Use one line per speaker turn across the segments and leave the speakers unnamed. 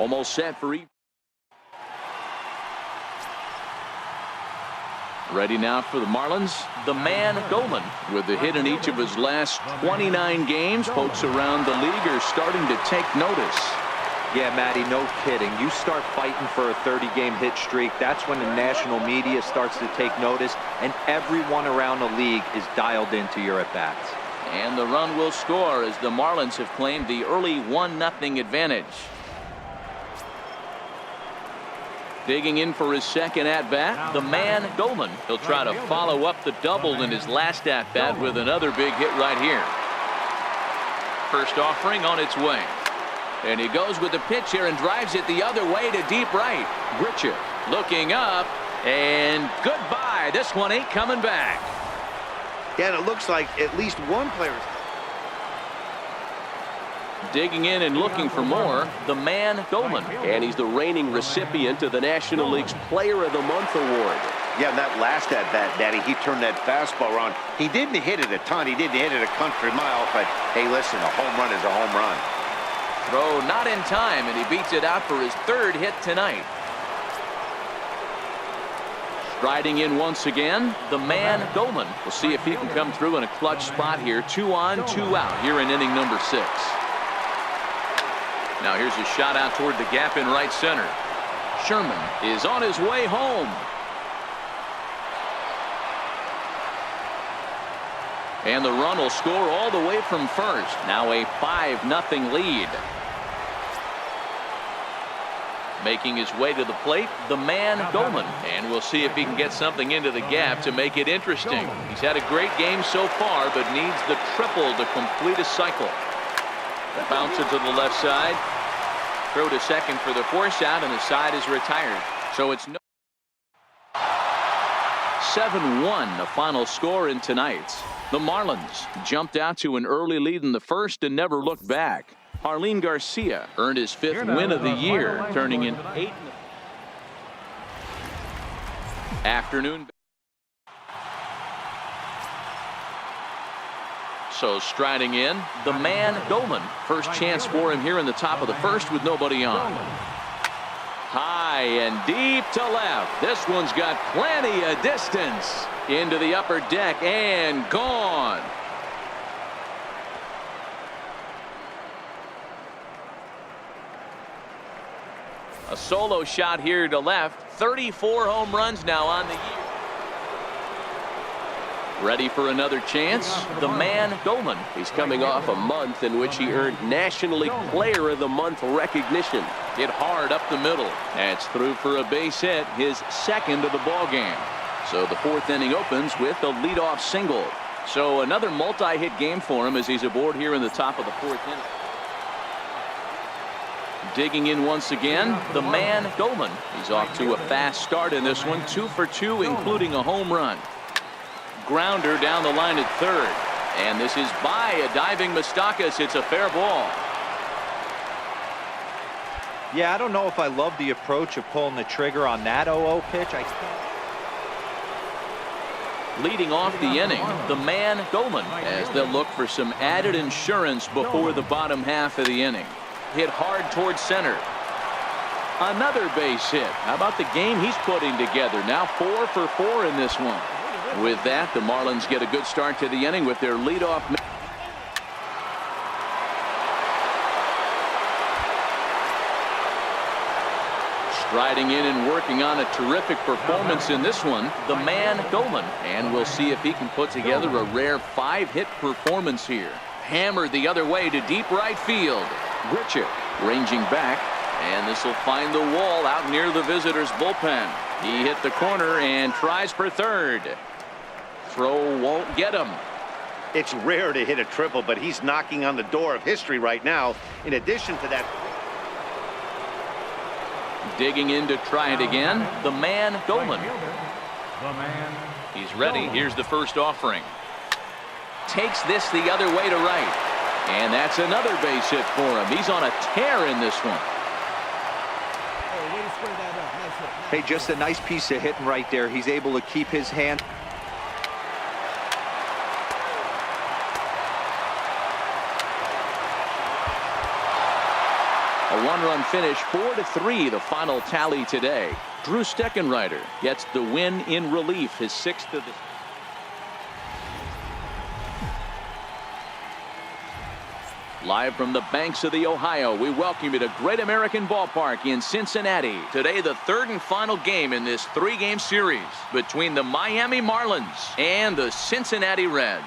Almost set for each. Ready now for the Marlins, the man Goldman, with the hit in each of his last 29 games. Folks around the league are starting to take notice.
Yeah, Matty, no kidding. You start fighting for a 30-game hit streak, that's when the national media starts to take notice, and everyone around the league is dialed into your at-bats.
And the run will score as the Marlins have claimed the early 1-0 advantage. Digging in for his second at-bat, the man Goldman. He'll try to follow up the double in his last at-bat with another big hit right here. First offering on its way. And he goes with the pitch here and drives it the other way to deep right. Grichuk looking up, and goodbye. This one ain't coming back.
Yeah, and it looks like at least one player.
Digging in and looking for more, the man Goldman.
And he's the reigning recipient of the National League's Player of the Month award.
Yeah, that last at-bat, Daddy, he turned that fastball around. He didn't hit it a ton. He didn't hit it a country mile. But, hey, listen, a home run is a home run.
Throw not in time, and he beats it out for his third hit tonight. Striding in once again, the man Goldman. We'll see if he can come through in a clutch spot here. 2 on, 2 out here in inning number 6. Now here's a shot out toward the gap in right center. Sherman is on his way home. And the run will score all the way from first. Now a 5-0 lead. Making his way to the plate, the man Goldman. And we'll see if he can get something into the gap to make it interesting. He's had a great game so far, but needs the triple to complete a cycle. Bounce it to the left side. Throw to second for the force out, and the side is retired. So it's no 7-1, the final score in tonight's. The Marlins jumped out to an early lead in the first and never looked back. Harleen Garcia earned his 5th win of the year, turning in 8 afternoon. So striding in, the man Goldman. First chance for him here in the top of the first with nobody on. High and deep to left. This one's got plenty of distance into the upper deck and gone. A solo shot here to left. 34 home runs now on the year. Ready for another chance, the man Goldman.
He's coming off a month in which he earned National League Player of the Month recognition.
Hit hard up the middle. That's through for a base hit, his second of the ball game. So the 4th inning opens with a leadoff single. So another multi-hit game for him as he's aboard here in the top of the 4th inning. Digging in once again, the man Goldman. He's off to a fast start in this one, 2 for 2, including a home run. Grounder down the line at third. And this is by a diving Moustakas. It's a fair ball.
Yeah, I don't know if I love the approach of pulling the trigger on that 0-0 pitch.
Leading off the inning, the man Goldman, as they'll look for some added insurance before the bottom half of the inning. Hit hard towards center. Another base hit. How about the game he's putting together? Now 4 for 4 in this one. With that, the Marlins get a good start to the inning with their leadoff. Striding in and working on a terrific performance in this one, the man Goldman. And we'll see if he can put together a rare 5-hit performance here. Hammered the other way to deep right field. Grichuk ranging back, and this will find the wall out near the visitors' bullpen. He hit the corner and tries for third. Throw won't get him.
It's rare to hit a triple, but he's knocking on the door of history right now. In addition to that,
digging in to try it again, the man Goldman. He's ready. Here's the first offering. Takes this the other way to right. And that's another base hit for him. He's on a tear in this one.
Hey, just a nice piece of hitting right there. He's able to keep his hand.
one-run finish, 4-3, the final tally today. Drew Steckenrider gets the win in relief, his 6th of the... Live from the banks of the Ohio, we welcome you to Great American Ballpark in Cincinnati. Today, the 3rd and final game in this 3-game series between the Miami Marlins and the Cincinnati Reds.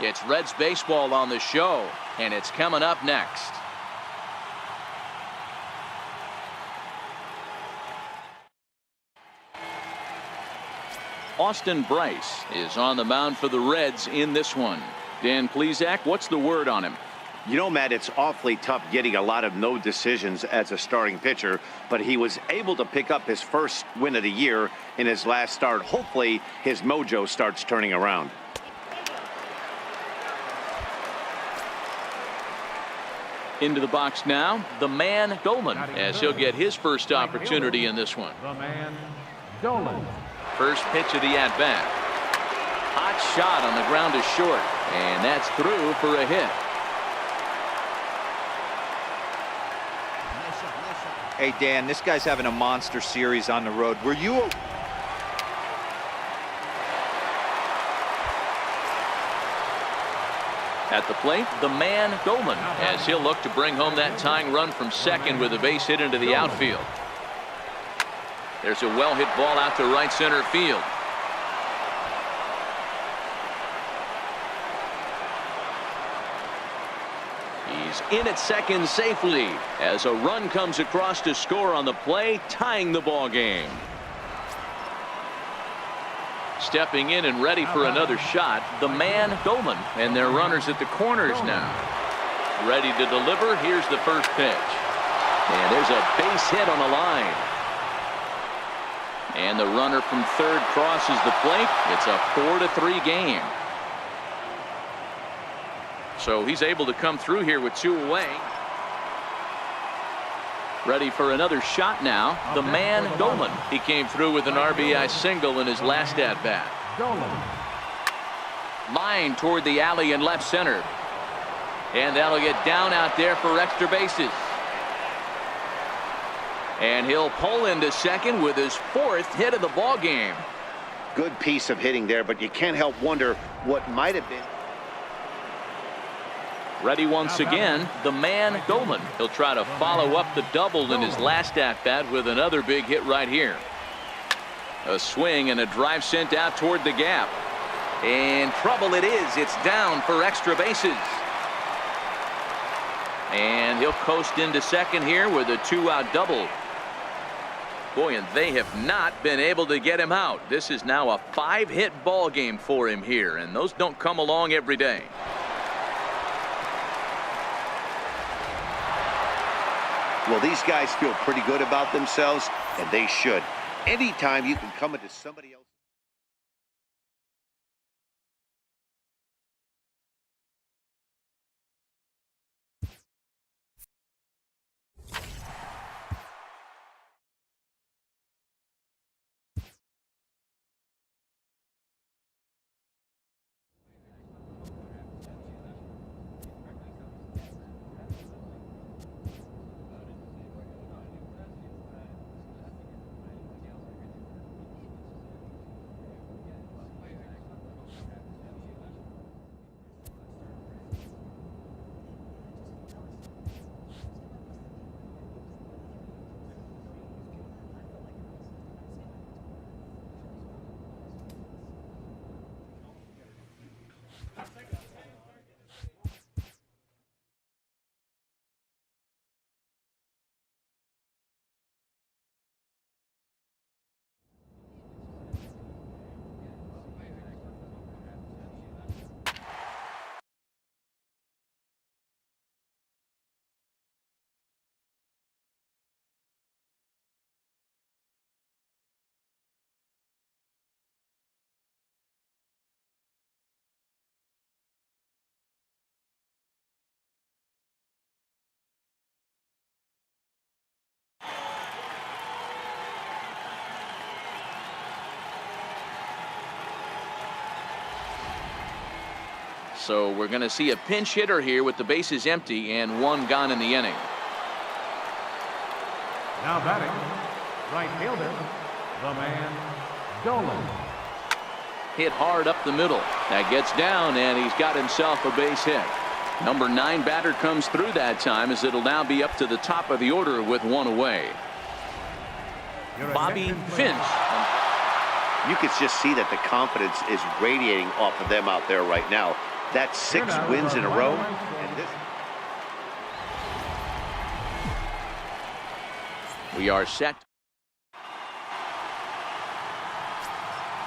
It's Reds baseball on the show, and it's coming up next. Austin Bryce is on the mound for the Reds in this one. Dan Plesac, what's the word on him?
You know, Matt, it's awfully tough getting a lot of no decisions as a starting pitcher, but he was able to pick up his first win of the year in his last start. Hopefully, his mojo starts turning around.
Into the box now, the man Dolan, as he'll get his first opportunity in this one.
The man Dolan.
First pitch of the at-bat. Hot shot on the ground is short, and that's through for a hit.
Hey, Dan, this guy's having a monster series on the road. Were you...
At the plate, the man Dolan, as he'll look to bring home that tying run from second with a base hit into the outfield. There's a well-hit ball out to right center field. He's in at second safely as a run comes across to score on the play, tying the ball game. Stepping in and ready for another shot, the man Dolan, and their runners at the corners now. Ready to deliver. Here's the first pitch. And there's a base hit on the line. And the runner from third crosses the plate. It's a 4-3 game. So he's able to come through here with 2 away. Ready for another shot now, the man Dolan. He came through with an RBI single in his last at-bat. Line toward the alley in left center. And that'll get down out there for extra bases. And he'll pull into second with his 4th hit of the ball game.
Good piece of hitting there, but you can't help wonder what might have been.
Ready once again, the man Dolan. He'll try to follow up the double in his last at-bat with another big hit right here. A swing and a drive sent out toward the gap. And trouble it is. It's down for extra bases. And he'll coast into second here with a 2-out double. Boy, and they have not been able to get him out. This is now a 5-hit ball game for him here, and those don't come along every day.
Well, these guys feel pretty good about themselves, and they should. Anytime you can come into somebody else.
So we're going to see a pinch hitter here with the bases empty and 1 gone in the inning.
Now batting, right fielder, the man, Dolan.
Hit hard up the middle. That gets down, and he's got himself a base hit. Number 9 batter comes through that time, as it'll now be up to the top of the order with one away. Bobby Finch.
You can just see that the confidence is radiating off of them out there right now. That's 6 wins in a row. And this...
We are set.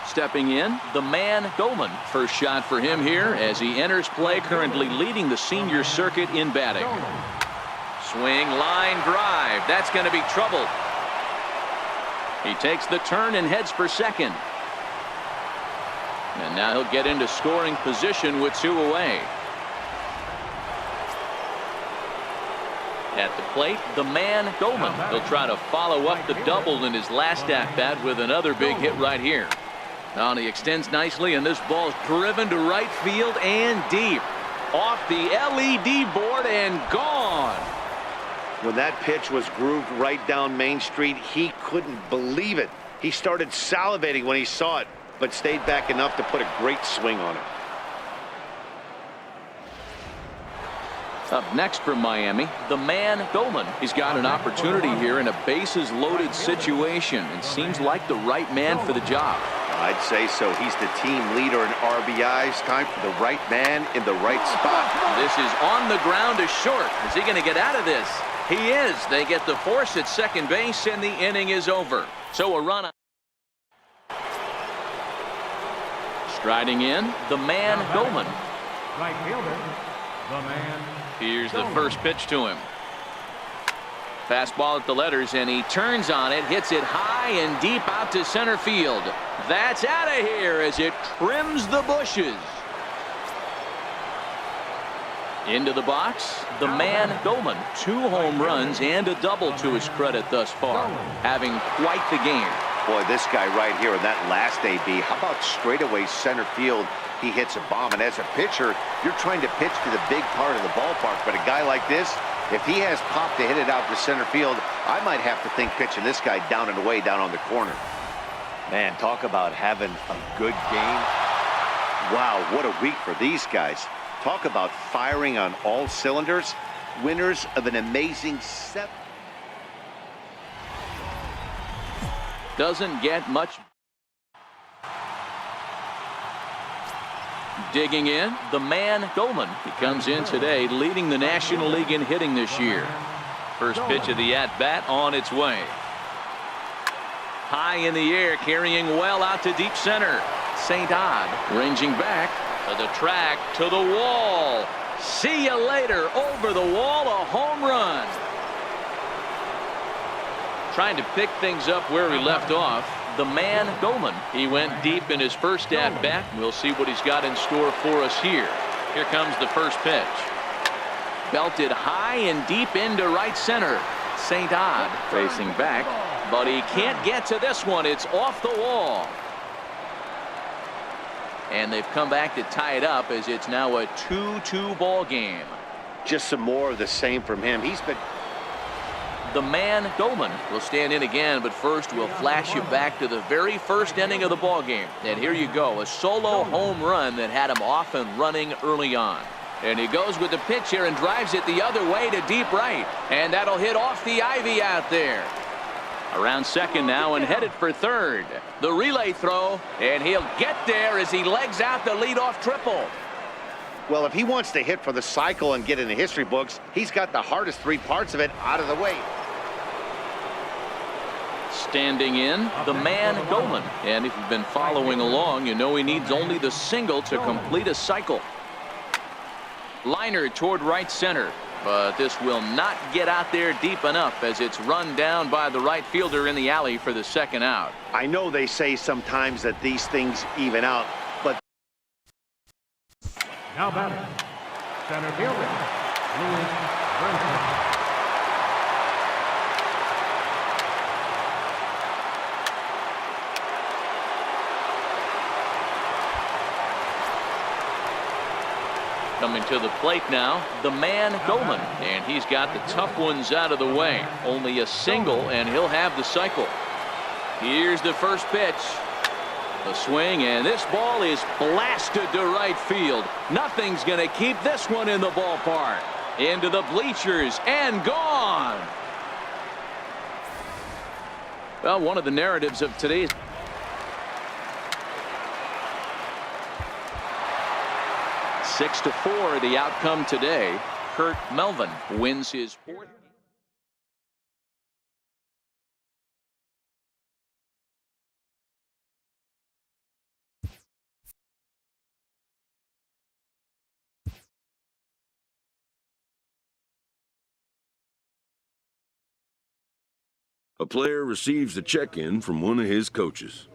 Stepping in, the man Dolan. First shot for him here as he enters play, currently leading the senior circuit in batting. Swing, line drive. That's going to be trouble. He takes the turn and heads for second. And now he'll get into scoring position with 2 away. At the plate, the man Dolan. He'll try to follow up the double in his last at-bat with another big hit right here. Now he extends nicely, and this ball's driven to right field and deep. Off the LED board and gone.
When that pitch was grooved right down Main Street, he couldn't believe it. He started salivating when he saw it, but stayed back enough to put a great swing on it.
Up next from Miami, the man Dolan. He's got an opportunity here in a bases-loaded situation, and seems like the right man for the job.
I'd say so. He's the team leader in RBIs. Time for the right man in the right spot.
This is on the ground to short. Is he going to get out of this? He is. They get the force at second base, and the inning is over. So a run. Striding in, the man Dolan.
Right fielder, the man.
Here's the first pitch to him. Fastball at the letters, and he turns on it, hits it high and deep out to center field. That's out of here as it trims the bushes. Into the box, the man Dolan. 2 home runs and a double to his credit thus far, having quite the game.
Boy, this guy right here in that last AB, how about straightaway center field? He hits a bomb, and as a pitcher, you're trying to pitch to the big part of the ballpark, but a guy like this, if he has pop to hit it out to center field, I might have to think pitching this guy down and away down on the corner. Man, talk about having a good game. Wow, what a week for these guys. Talk about firing on all cylinders. Winners of an amazing 7.
Doesn't get much. Digging in, the man Dolan. He comes in today leading the National League in hitting this year. First pitch of the at-bat on its way. High in the air, carrying well out to deep center. St. Odd ranging back to the track, to the wall. See you later. Over the wall, a home run. Trying to pick things up where he left off, the man Dolan. He went deep in his first at-bat. We'll see what he's got in store for us here. Here comes the first pitch. Belted high and deep into right center. St. Odd facing back, but he can't get to this one. It's off the wall. And they've come back to tie it up as it's now a 2-2 ball game.
Just some more of the same from him. He's been...
The man Dolan will stand in again, but first we'll flash you back to the very first inning of the ball game. And here you go, a solo home run that had him off and running early on. And he goes with the pitch here and drives it the other way to deep right. And that'll hit off the ivy out there. Around second now and headed for third. The relay throw, and he'll get there as he legs out the leadoff triple.
Well, if he wants to hit for the cycle and get in the history books, he's got the hardest 3 parts of it out of the way.
Standing in, the man Dolan. And if you've been following along, you know he needs only the single to complete a cycle. Liner toward right center, but this will not get out there deep enough as it's run down by the right fielder in the alley for the second out.
I know they say sometimes that these things even out, but...
Now batting, center fielder, Louis Brinson.
Coming to the plate now, the man Goldman, and he's got the tough ones out of the way. Only a single, and he'll have the cycle. Here's the first pitch. The swing, and this ball is blasted to right field. Nothing's going to keep this one in the ballpark. Into the bleachers and gone. Well, one of the narratives of today's 6-4 the outcome today. Kurt Melvin wins his fourth.
A player receives a check-in from one of his coaches.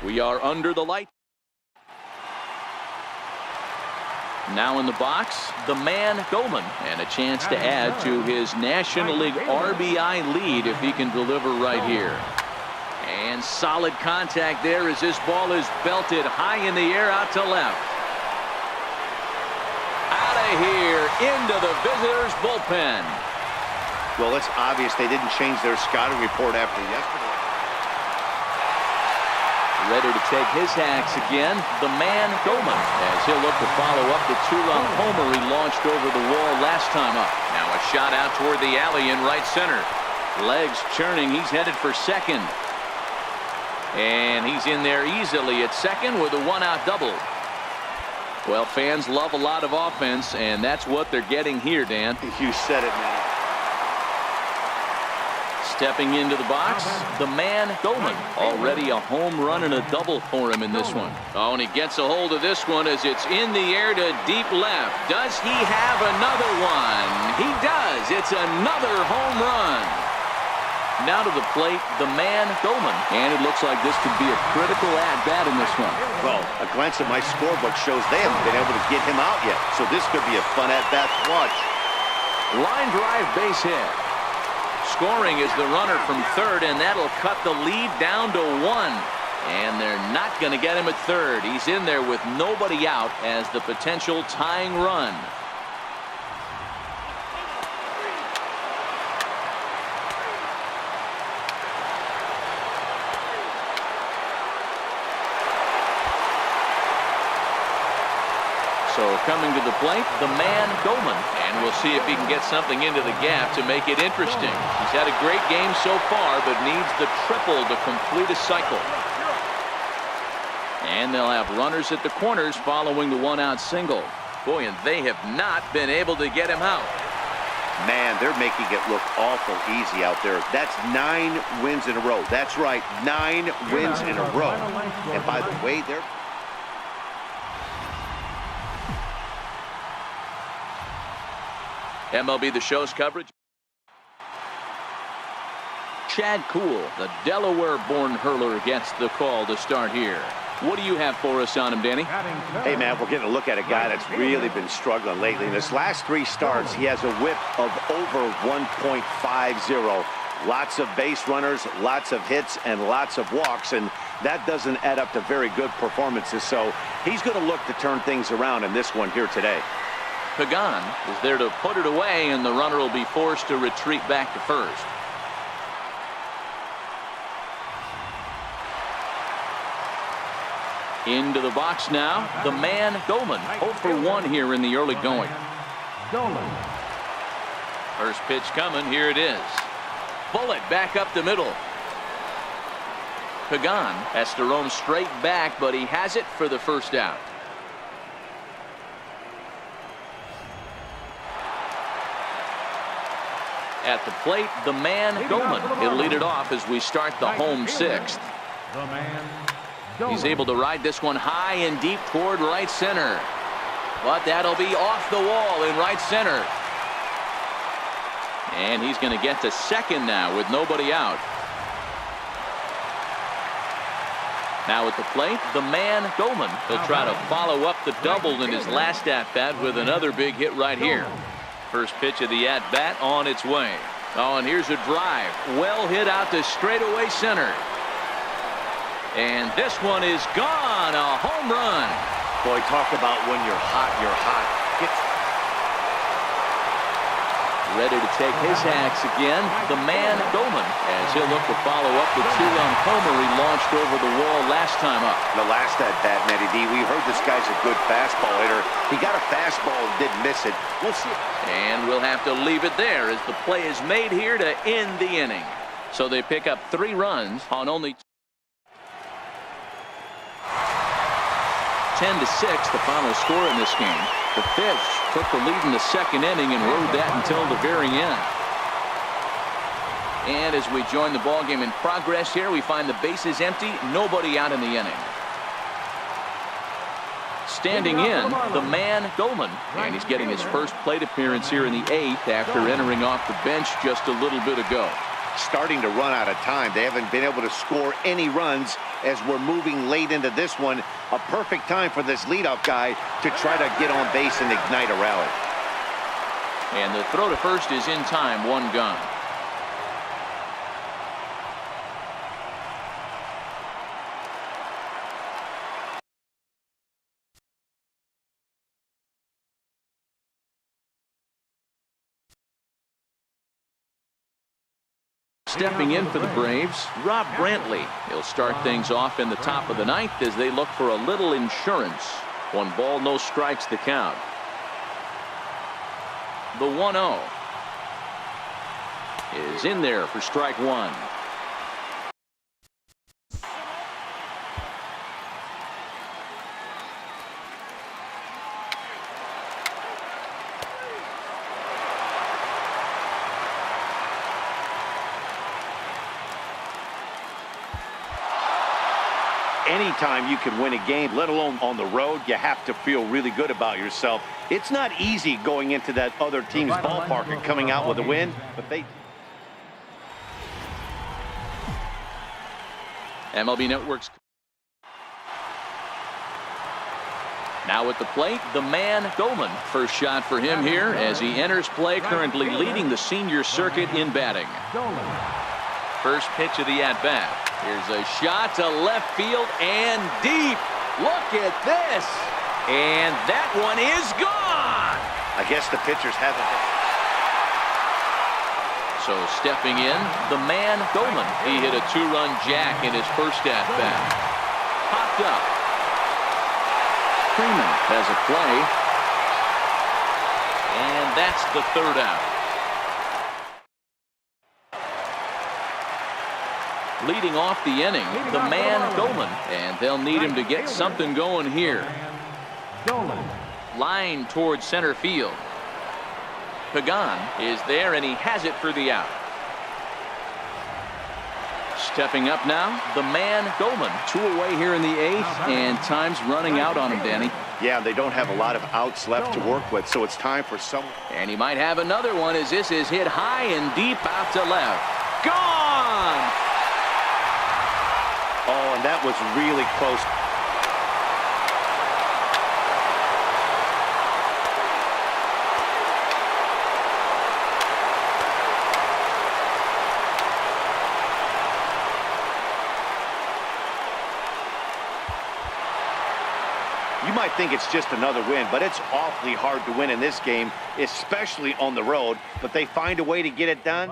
We are under the light. Now in the box, the man Goldman, and a chance to add to his National League RBI lead if he can deliver right here. And solid contact there as this ball is belted high in the air out to left. Out of here into the visitors' bullpen.
Well, it's obvious they didn't change their scouting report after yesterday.
Ready to take his hacks again, the man Goldman, as he'll look to follow up the two-run homer he launched over the wall last time up. Now a shot out toward the alley in right center. Legs churning, he's headed for second. And he's in there easily at second with a one-out double. Well, fans love a lot of offense, and that's what they're getting here, Dan.
You said it, man.
Stepping into the box, the man Goldman. Already a home run and a double for him in this one. Oh, and he gets a hold of this one as it's in the air to deep left. Does he have another one? He does. It's another home run. Now to the plate, the man Goldman. And it looks like this could be a critical at-bat in this one.
Well, a glance at my scorebook shows they haven't been able to get him out yet. So this could be a fun at-bat to watch.
Line drive base hit. Scoring is the runner from third, and that'll cut the lead down to 1. And they're not going to get him at third. He's in there with nobody out as the potential tying run. So coming to the plate, the man Goldman. And we'll see if he can get something into the gap to make it interesting. He's had a great game so far, but needs the triple to complete a cycle. And they'll have runners at the corners following the one-out single. Boy, and they have not been able to get him out.
Man, they're making it look awful easy out there. That's 9 wins in a row. That's right, 9 wins in a row. And by the way, they're...
MLB The Show's coverage. Chad Kuhl, the Delaware-born hurler, gets the call to start here. What do you have for us on him, Danny?
Hey, man, we're getting a look at a guy that's really been struggling lately. In his last 3 starts, he has a whip of over 1.50. Lots of base runners, lots of hits, and lots of walks, and that doesn't add up to very good performances. So he's going to look to turn things around in this one here today.
Pagan is there to put it away, and the runner will be forced to retreat back to first. Into the box now, the man Dolan, 0 for 1 here in the early going. First pitch coming, here it is. Bullet back up the middle. Pagan has to roam straight back, but he has it for the first out. At the plate, the man Dolan. He'll lead it off as we start the home 6th. He's able to ride this one high and deep toward right center. But that'll be off the wall in right center. And he's going to get to second now with nobody out. Now at the plate, the man Dolan. He'll try to follow up the double in his last at-bat with another big hit right here. First pitch of the at-bat on its way. Oh, and here's a drive. Well hit out to straightaway center. And this one is gone. A home run.
Boy, talk about when you're hot, you're hot.
Ready to take his axe again, the man Dolan, as he'll look to follow up the 2-run homer he launched over the wall last time up.
The last at-bat, Matty D, we heard this guy's a good fastball hitter. He got a fastball and didn't miss it. We'll see.
And we'll have to leave it there as the play is made here to end the inning. So they pick up 3 runs on only 10-6, the final score in this game. The Fish took the lead in the second inning and rode that until the very end. And as we join the ballgame in progress here, we find the bases empty, nobody out in the inning. Standing in, the man Dolan, and he's getting his first plate appearance here in the 8th after entering off the bench just a little bit ago.
Starting to run out of time. They haven't been able to score any runs as we're moving late into this one. A perfect time for this leadoff guy to try to get on base and ignite a rally.
And the throw to first is in time, 1 gone. Stepping in for the Braves, Rob Brantley. He'll start things off in the top of the 9th as they look for a little insurance. 1 ball, no strikes the count. The 1-0 is in there for strike 1.
Anytime you can win a game, let alone on the road, you have to feel really good about yourself. It's not easy going into that other team's ballpark and coming out with a win, but they...
MLB Network's now at the plate, the man Dolan. First shot for him here as he enters play, currently leading the senior circuit in batting. First pitch of the at-bat. Here's a shot to left field and deep. Look at this. And that one is gone.
I guess the pitchers haven't.
So stepping in, the man Dolan. He hit a 2-run jack in his first at-bat. Popped up. Freeman has a play. And that's the 3rd out. Leading off the inning, the man Dolan, and they'll need him to get something going here. Line towards center field. Pagan is there, and he has it for the out. Stepping up now, the man Dolan.
2 away here in the 8th, and time's running out on him, Danny.
Yeah, they don't have a lot of outs left to work with, so it's time for someone.
And he might have another one as this is hit high and deep out to left. Gone!
Oh, and that was really close. You might think it's just another win, but it's awfully hard to win in this game, especially on the road. But they find a way to get it done.